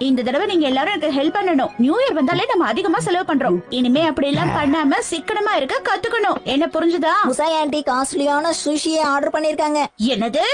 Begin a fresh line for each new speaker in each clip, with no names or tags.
இந்த தடவை நீங்க எல்லாரும் எனக்கு ஹெல்ப் பண்ணணும். நியூ இயர் வந்தாலே நம்ம அதிகமா செலவு பண்றோம். இனிமே அப்படி எல்லாம் பண்ணாம சிக்கனமா இருக்க கத்துக்கணும். என்ன புரிஞ்சுதா?
முசாய் ஆண்டி காஸ்ட்லியான சுஷியை ஆர்டர் பண்ணிருக்காங்க.
என்னது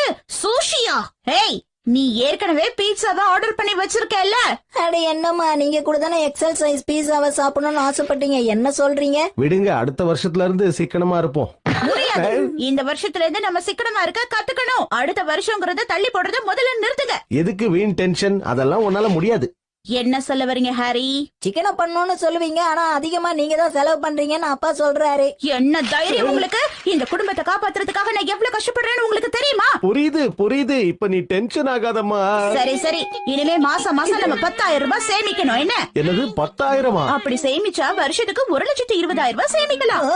சுஷியா? ஏய், நீ ஏற்கனவே பீட்சாவை ஆர்டர் பண்ணி வச்சிருக்கல.
அட என்னம்மா, நீங்க கூட தானே எக்ஸல் சைஸ் பீஸாவை சாப்பிடணும்னு ஆசைப்பட்டீங்க. என்ன சொல்றீங்க?
விடுங்க, அடுத்த வருஷத்துல இருந்து சிக்கனமா இருப்போம்.
முடியாது. இந்த வருஷத்துல இருந்து நம்ம சிக்கனமா இருக்க கத்துக்கணும். அடுத்த வருஷம்ங்கறத தள்ளி போடுறத முதல்ல நிறுத்துங்க.
எதுக்கு வீண் டென்ஷன்? அதெல்லாம் உன்னால முடியாது.
என்ன சொல்ல வரீங்க ஹாரி?
சிக்கனை பண்ணணும்னு சொல்லுவீங்க, ஆனா அதிகமா நீங்க தான் செலவு பண்றீங்கன்னு அப்பா சொல்றாரு.
என்ன தைரியம் உங்களுக்கு? இந்த குடும்பத்தை காப்பாத்துறதுக்காக நான் எவ்வளவு கஷ்டப்படுறேன்னு உங்களுக்கு தெரியுமா?
புரியுது. இப்ப நீ டென்ஷன் ஆகாதம்மா.
சரி, இனிமே மாசம் நம்ம 10,000 ரூபாய் சேமிக்கணும். என்ன?
என்னது 10,000?
அப்படி சேமிச்சா வருஷத்துக்கு 1,20,000 ரூபாய் சேமிக்கலாம்.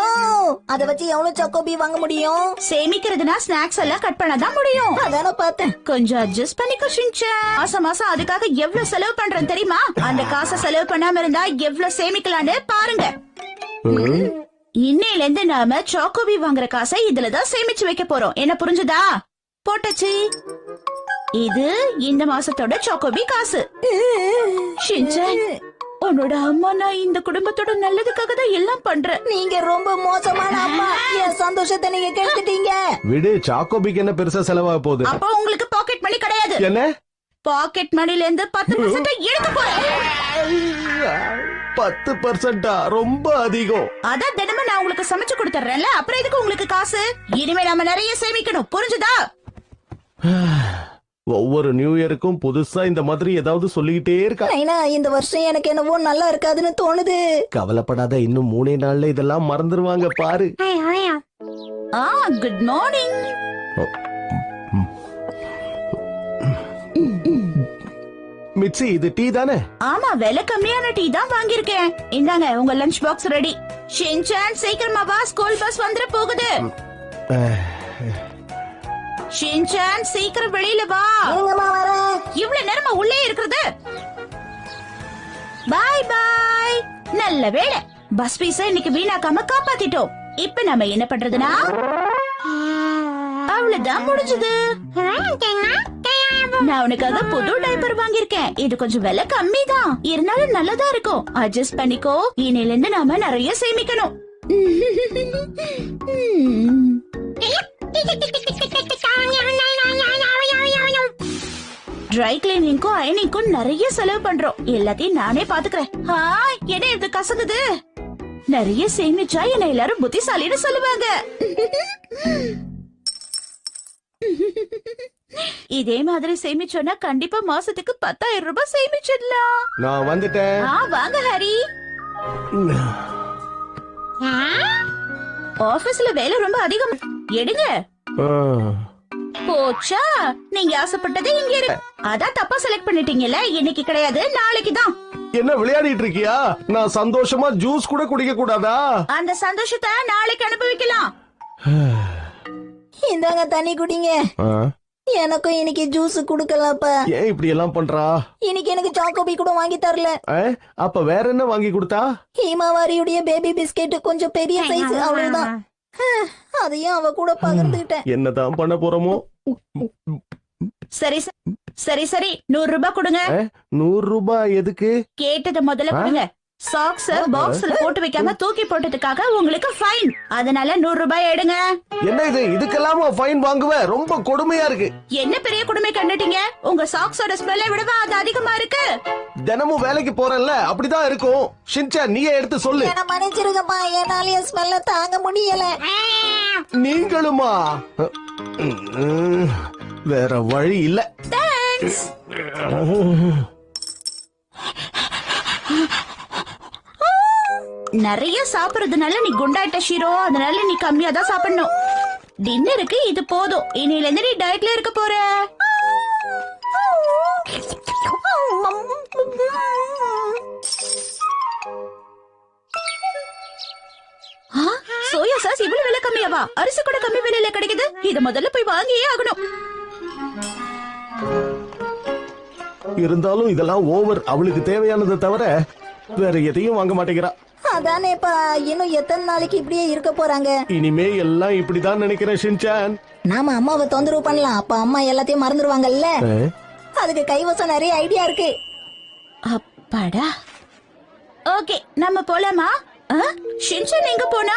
அத வச்சு எவ்வளவு சாக்கோபி வாங்க முடியும்?
சேமிக்கிறதுனா ஸ்நாக்ஸ் எல்லாம் கட் பண்ணதான் முடியும்.
அதான பார்த்தேன்.
கொஞ்சம் அட்ஜஸ்ட் பண்ணிக்கோ ஷின்சான். மாசம் அதுக்காக எவ்வளவு செலவு பண்றேன் தெரியுமா? அந்த காசை செலவு பண்ணாம இருந்தா எவ்வளவு சேமிக்கலான்னு பாருங்க. இன்னையில இருந்து நாம சாக்கோபி வாங்குற காசை இதுலதான் சேமிச்சு வைக்க போறோம். என்ன புரிஞ்சுதா? போட்டச்சு. இது இந்த மாசத்தோட சாக்கோபி காசு. ஷின்சான், உன்னோட அம்மா நான் இந்த குடும்பத்தோட நல்லதுக்காக தான் எல்லாம் பண்றேன்.
நீங்க ரொம்ப மோசமான அம்மா. என் சந்தோஷத்தை நீங்க கெடுத்துட்டீங்க.
விடு, சாக்கோபிக்கு என்ன பெருசா செலவாக போகுது?
அப்போ உங்களுக்கு பாக்கெட் மணி கிடையாது.
என்ன?
பாக்கெட் மணில இருந்து 10% எடுத்து போறேன்.
10%? ரொம்ப அதிகம்.
அதான் தினமும் நான் உங்களுக்கு சமைச்சு கொடுத்துறேன்ல, அப்புறம் எதுக்கு உங்களுக்கு காசு? இனிமே நாம நிறைய சேமிக்கணும். புரிஞ்சுதா?
ஒவ்வொரு நியூ இயருக்கும் புதுசா இந்த மாதிரி ஏதாவது சொல்லிக்கிட்டே இருக்கா.
இந்த வருஷம் எனக்கு என்னவோ நல்லா இருக்காதுன்னு தோணுது.
கவலைப்படாத, இன்னும் 3 நாள்ல இதெல்லாம் மறந்துருவாங்க பாரு.
Good morning.
மிச்சி, இது டீ தானே?
ஆமா, விலை கம்மியான டீ தான் வாங்கியிருக்கேன். இந்தாங்க உங்க லஞ்ச் பாக்ஸ் ரெடி. ஷின்சான் சீக்கிரமா வா, ஸ்கூல் பஸ் வந்துட போகுது. ஷின்சான் சீக்கிரம் வெளியில வா. இவ்வளவு நேரமா உள்ளே இருக்கிறது. பாய் பாய். நல்ல வேளை, பஸ் பீஸ இன்னைக்கு வீணாக்காம காப்பாத்திட்டோம். இப்ப நம்ம என்ன பண்றதுன்னா, அவ்வளவுதான் முடிஞ்சது. நான் உனக்காக புது டைப்பர் வாங்கியிருக்கேன். இது கொஞ்சம் விலை கம்மி தான், இருந்தாலும் நல்லதா இருக்கும். அட்ஜஸ்ட் பண்ணிக்கோ. இனில இருந்து நாம நிறைய சேமிக்கணும். ட்ரை கிளீனிங்கும் அயனிங்கும் நிறைய செலவு பண்றோம். எல்லாத்தையும் நானே பாத்துக்கிறேன். என்ன இது கசக்குது? நிறைய சேமிச்சா என்ன எல்லாரும் புத்திசாலின்னு சொல்லுவாங்க. இதே மாதிரி சேமிச்சோன்னா கண்டிப்பா மாசத்துக்கு 10,000 ரூபாய் சேமிச்சிடலாம்.
நான் வந்துட்டேன்.
வாங்க ஹரி. ஆபீஸ்ல வேலை ரொம்ப அதிகம். எடுங்க. போச்சா, நீங்க ஆசைப்பட்டது இங்க இருக்கு. அதான் தப்பா செலக்ட் பண்ணிட்டீங்கல்ல. இன்னைக்கு கிடையாது, நாளைக்கு தான்.
என்ன விளையாடிட்டு இருக்கியா? நான் சந்தோஷமா ஜூஸ் கூட குடிக்க கூடாதா?
அந்த சந்தோஷத்தை நாளைக்கு அனுபவிக்கலாம்.
இந்தாங்க தண்ணி குடிங்க. எனக்கும் இன்னைக்கு ஜூஸ் குடுக்கலப்பா.
ஏன் இப்படி எல்லாம் பண்றா?
இன்னைக்கு எனக்கு சாக்கோபி கூட வாங்கி தரல.
அப்ப வேற என்ன வாங்கி கொடுத்தா?
ஹீமாவாரியுடைய பேபி பிஸ்கெட், கொஞ்சம் பெரிய சைஸ், அவ்வளவுதான். அதையும் அவ கூட பகிர்ந்துட்டேன்.
என்னதான் பண்ண போறோமோ?
சரி 100 ரூபாய் கொடுங்க.
100 ரூபாய் எதுக்கு?
கேட்டது முதல்ல கொடுங்க. சாக்ஸ் பாக்ஸ்ல போட்டு வைக்காம தூக்கி போட்டதுக்காக உங்களுக்கு ஃபைன். அதனால 100 ரூபாய் எடுங்க.
என்ன இது? இதுக்கெல்லாமா ஃபைன் வாங்குவேன்? ரொம்ப கொடுமையா இருக்கு.
என்ன பெரிய கொடுமை கண்டுட்டீங்க? உங்க சாக்ஸோட ஸ்மெல்லை விடவா அது அதிகமா இருக்கு?
தினமும் வேலைக்கு போறேன்ல, அப்படிதான் இருக்கும். ஷின்சான், நீயே எடுத்து சொல்லு.
என்ன மன்னிச்சிருங்கப்பா, என்னால ஸ்மெல்ல தாங்க முடியல.
நீங்களுமா? வேற வழி இல்ல.
தேங்க்ஸ். நிறைய சாப்பிடுறதுனால நீ குண்டாயிட்ட ஷீரோ. அதனால நீ கம்மியா தான் சாப்பிடணும். டின்னருக்கு இது போதும். இனில இருந்து நீ டயட்ல இருக்க போற. சோயா சாஸ் இவ்வளவு விலை கம்மியாவா? அரிசி கூட கம்மி விலையில கிடைக்குது. இத முதல்ல போய் வாங்கியே ஆகணும்.
இருந்தாலும் இதெல்லாம் ஓவர். அவளுக்கு தேவையானதை தவிர வேற எதையும் வாங்க மாட்டேங்கிறா.
அதானேப்பா, இன்னும் எத்தனை நாளைக்கு இப்படியே இருக்க போறாங்க?
இனிமே எல்லாம் இப்படிதான் நினைக்கிறேன் ஷின்சான்.
நாம அம்மாவை தொந்தரவு பண்ணலாம். அப்ப அம்மா எல்லாத்தையும் மறந்துடுவாங்கல்ல. அதுக்கு கைவசம் நிறைய ஐடியா இருக்கு.
அப்பாடா. ஓகே, நம்ம போலாமா? ஷின்சான் எங்க போனா?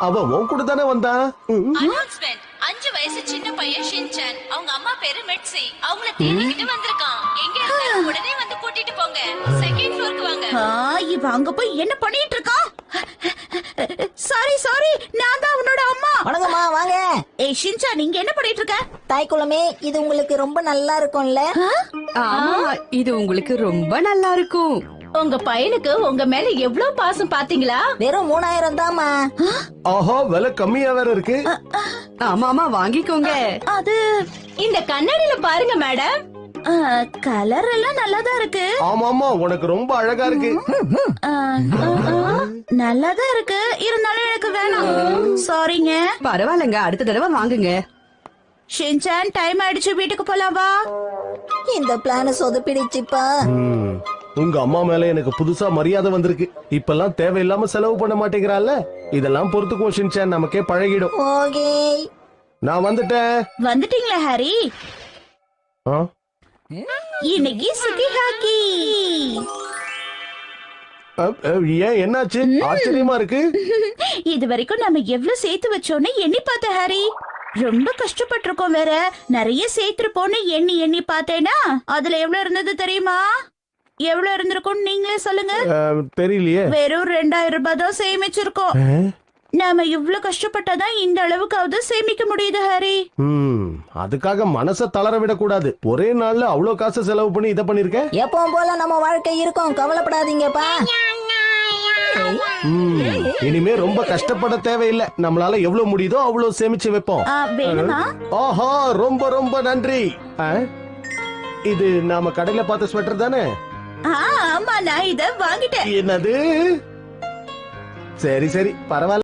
அவ உன் கூட தானே வந்தா.
அனௌன்ஸ்மெண்ட். 5 வயசு சின்ன பையன் ஷின்சான், அவங்க அம்மா பேரு மெட்சி, அவங்கள தேடிக்கிட்டு வந்திருக்கான். எங்க இருந்தாலும் உடனே வந்து கூட்டிட்டு போங்க. செகண்ட் ஃப்ளோருக்கு வாங்க.
இவ அங்க போய் என்ன பண்ணிட்டு இருக்கா? சாரி, நான் தான் உன்னோட அம்மா.
வணக்கம்மா, வாங்க.
ஏய் ஷின்சான், நீங்க என்ன பண்ணிட்டு இருக்க?
தாய்க்குளமே, இது உங்களுக்கு ரொம்ப நல்லா இருக்கும்ல?
ஆமா, இது உங்களுக்கு ரொம்ப நல்லா இருக்கும்.
உங்க பையனுக்கு உங்க மேல எவ்வளவு பாசம் பாத்தீங்களா?
வெறும் 3000 தாமா.
ஆஹா, விலை கம்மியா வேற இருக்கு.
ஆமா வாங்கிக்கோங்க.
அது
இந்த கண்ணாடியில பாருங்க மேடம்.
கலர் எல்லாம் நல்லாதான் இருக்கு.
ஆமாமா, உனக்கு ரொம்ப அழகா இருக்கு.
நல்லாதான் இருக்கு, இருந்தாலும் எனக்கு வேணாம். சாரிங்க.
பரவாயில்லங்க, அடுத்த தடவை வாங்குங்க.
ஷின்சான், டைம் ஆயிடுச்சு, வீட்டுக்கு போலாம் வா.
இந்த பிளான சொதப்பிடுச்சுப்பா.
உங்க அம்மா மேல எனக்கு புதுசா மரியாதை வந்திருக்கு. இப்பெல்லாம் தேவையில்லாம செலவு பண்ண மாட்டேங்கிறாள்ல. இதெல்லாம் பொறுத்துக்குவோம் ஷின்சான், நமக்கே பழகிடும்.
ஓகே.
நான் வந்துட்டேன்.
வந்துட்டீங்களா ஹாரி? இன்னைக்கு சுகி ஹாக்கி.
ஏன், என்னாச்சு? ஆச்சரியமா இருக்கு.
இது வரைக்கும் நம்ம எவ்வளவு சேர்த்து வச்சோன்னு எண்ணி பார்த்த ஹாரி. ரொம்ப கஷ்டப்பட்டிருக்கோம் வேற. நிறைய சேர்த்திருப்போன்னு எண்ணி பார்த்தேனா அதுல எவ்வளவு இருந்தது தெரியுமா? எவ்வளவு இருந்திருக்கும் நீங்களே சொல்லுங்க.
தெரியலையே.
வெறும் 2000 ரூபாய் தான் சேமிச்சிருக்கோம். நாம இவ்வளவு கஷ்டப்பட்டாதான் இந்த அளவுக்காவது சேமிக்க முடியுது ஹாரி.
அதுக்காக மனச தளர விடக்கூடாது. ஒரே நாள்ல அவ்வளவு காசு செலவு பண்ணி இத பண்ணிருக்க.
எப்பவும் போல நம்ம வாழ்க்கை இருக்கும், கவலைப்படாதீங்கப்பா.
இனிமே ரொம்ப கஷ்டப்பட தேவையில்லை. நம்மளால எவ்வளவு முடியுதோ அவ்வளவு சேமிச்சு வைப்போம்.
வேணுமா?
ஆஹா, ரொம்ப ரொம்ப நன்றி. இது நாம கடையில பார்த்த ஸ்வெட்டர் தானே?
ஆமா, நான் இத வாங்கிட்டேன்.
என்னது? சரி பரவாயில்ல.